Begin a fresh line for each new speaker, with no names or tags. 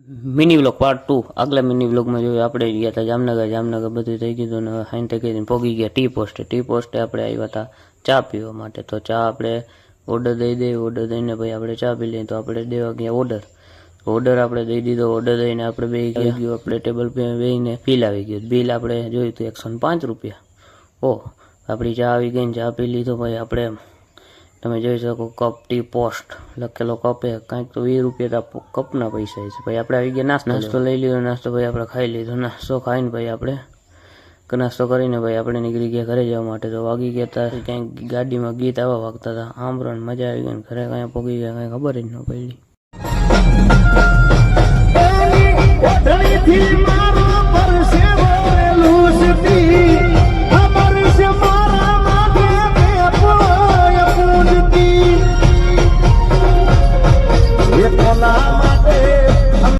Mini vlog part 2 આગલા mini વ્લોગમાં જોયું આપણે ગયા હતા જામનગર બધું થઈ ગયું ને હાઈન થઈ ગઈ પોગી ગયા ટી પોસ્ટે આપણે આવ્યા હતા ચા પીવા માટે તો ચા આપણે ઓર્ડર દઈને ભાઈ આપણે ચા પી લઈએ તો આપણે દેવા ગયા ઓર્ડર આપણે દઈ દીધો ઓર્ડર દઈને આપણે બે ગયો આપણે ટેબલ પર બેહીને બિલ આવી ગયું બિલ આપણે જોયું તો 105 રૂપિયા ઓહ આપણી ચા આવી ગઈ ચા પી લીધો ભાઈ આપણે તમે જોઈ શકો કપ ટી પોસ્ટ લખેલો કપ એ કાંઈક તો 20 રૂપિયા કપના પૈસા છે ભાઈ આપણે આવી ગયા નાસ્તો લઈ લીધો નાસ્તો ભાઈ આપણે ખાઈ લીધો નાસ્તો ખાઈને ભાઈ આપણે નાસ્તો કરીને ભાઈ આપણે નીકળી ગયા ઘરે જવા માટે તો વાગી ગયા હતા ક્યાંક ગાડીમાં ગીત આવા વાગતા હતા સાંભળવાની મજા આવી ગઈ ઘરે કાંઈ પહોંચી ગયા કાંઈ ખબર જ ન પડી।